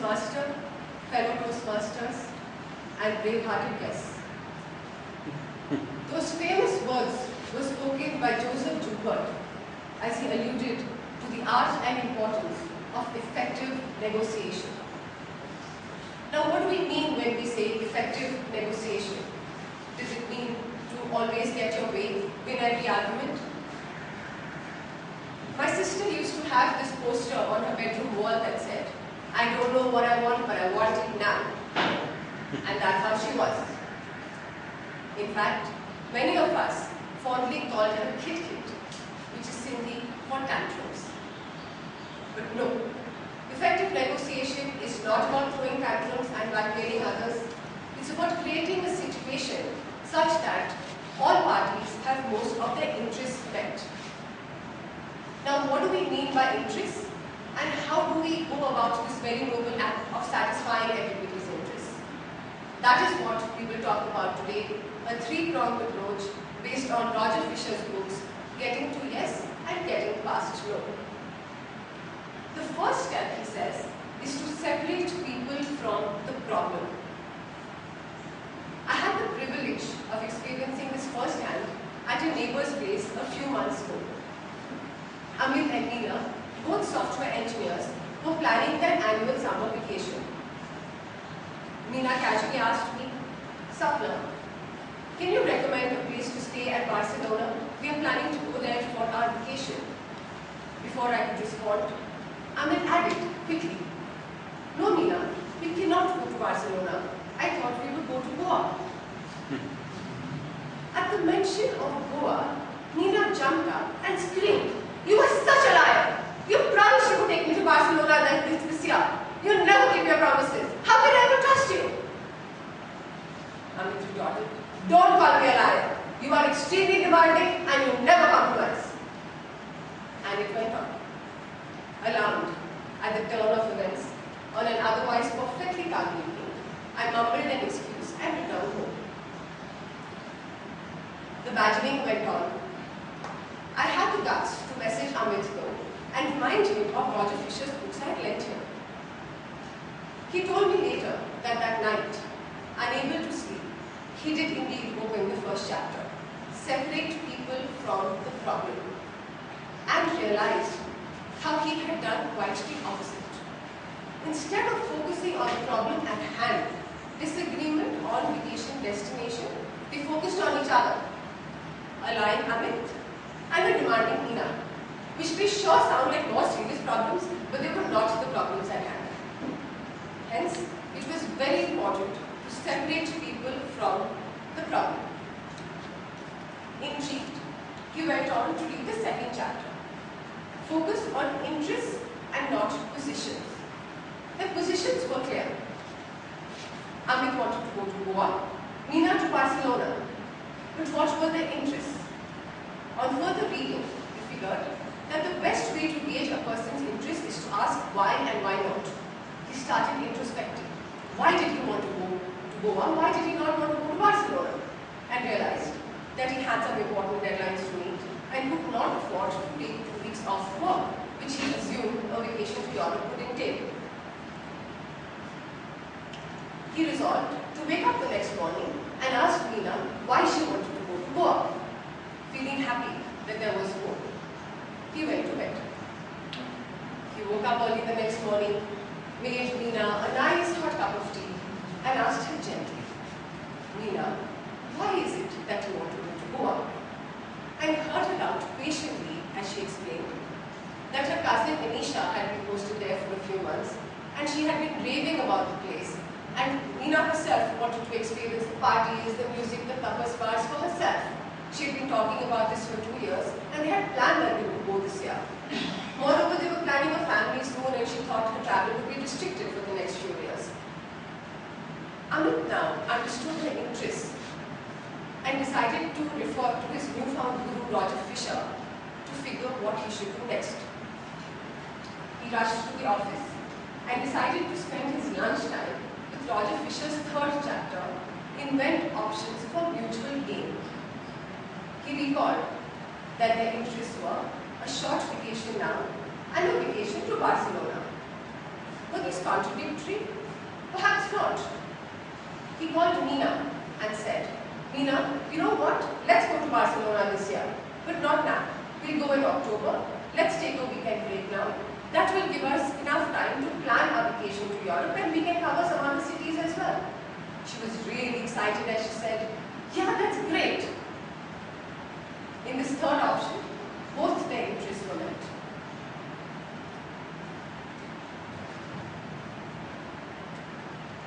Toastmaster, fellow Toastmasters, and brave-hearted guests. Those famous words were spoken by Joseph Joubert as he alluded to the art and importance of effective negotiation. Now, what do we mean when we say effective negotiation? Does it mean to always get your way, win every argument? My sister used to have this poster on her bedroom wall that said, "I don't know what I want, but I want it now." And that's how she was. In fact, many of us fondly called her Kit Kit, which is Sindhi for tantrums. But no, effective negotiation is not about throwing tantrums and blackmailing others. It's about creating a situation such that all parties have most of their interests met. Now, what do we mean by interests? And how do we go about this very noble act of satisfying everybody's interests? That is what we will talk about today, a three-pronged approach based on Roger Fisher's books, Getting to Yes and Getting Past No. The first step, he says, is to separate people from the problem. I had the privilege of experiencing this firsthand at a neighbor's place a few months ago. Amit and Meena, both software engineers, were planning their annual summer vacation. Meena casually asked me, "Sapna, can you recommend a place to stay at Barcelona? We are planning to go there for our vacation." Before I could respond, Amit added quickly, "No, Meena, we cannot go to Barcelona. I thought we would go to Goa." At the mention of Goa, Meena jumped up and screamed, "You are such a liar! You promised you would take me to Barcelona this year. You never keep your promises. How can I ever trust you?" Amit retorted, "Don't call me a liar. You are extremely demanding and you never compromise." And it went on. Alarmed at the turn of events, on an otherwise perfectly calm evening, I mumbled an excuse and returned home. The badgering went on. I had the guts to message Amit though and remind him of Roger Fisher's books I had lent him. He told me later that night, unable to sleep, he did indeed open the first chapter, Separate People from the Problem, and realized how he had done quite the opposite. Instead of focusing on the problem at hand, disagreement on vacation destination, they focused on each other, allowing Amit and a demanding Meena, which may sure sound like more serious problems, but they were not the problems at hand. Hence, it was very important to separate people from the problem. Intrigued, he went on to read the second chapter. Focus on interests and not positions. The positions were clear. Amit wanted to go to Goa, Meena to Barcelona. But what were their interests? On further reading, he figured that the best way to gauge a person's interest is to ask why and why not. He started introspecting. Why did he want to go to Goa? Why did he not want to go to Barcelona? And realized that he had some important deadlines to meet and could not afford to take 2 weeks off work, which he assumed a vacation to Europe would entail. He resolved to wake up the next morning and ask Meena why she wanted to go to Goa. Feeling happy that there was hope, he went to bed. He woke up early the next morning, made Meena a nice hot cup of tea, and asked her gently, "Meena, why is it that you want to go to Goa?" And heard her out patiently as she explained that her cousin Anisha had been posted there for a few months, and she had been raving about the place. And Meena herself wanted to experience the parties, the music, the tapas bars for herself. She had been talking about this for 2 years, and they had planned that they would go this year. Moreover, they were planning a family soon, and she thought her travel would be restricted for the next few years. Amit now understood her interests and decided to refer to his newfound guru Roger Fisher to figure what he should do next. He rushed to the office and decided to spend his lunchtime with Roger Fisher's third chapter, Invent Options for Mutual Gain. He recalled that their interests were a short vacation now and a vacation to Barcelona. Were these contradictory? Perhaps not. He called Meena and said, Meena, you know what? Let's go to Barcelona this year. But not now. We'll go in October. Let's take a weekend break now. That will give us enough time to plan our vacation to Europe, and we can cover some other cities as well. She was really excited as she said, yeah, that's great. In this third option, both their interests were met.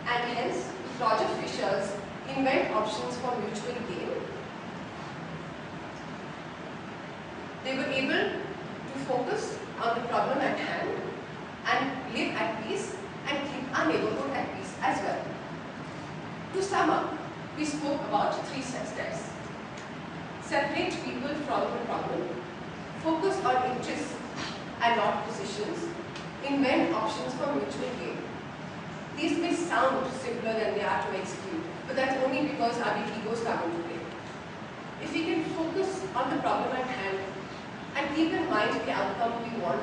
And hence, with Roger Fisher's invent options for mutual gain, they were able to focus on the problem at hand and live at peace and keep our neighborhood at peace as well. To sum up, we spoke about 3 steps. Separate people from the problem, focus on interests and not positions, invent options for mutual gain. These may sound simpler than they are to execute, but that's only because our big egos come into play. If we can focus on the problem at hand and keep in mind the outcome we want,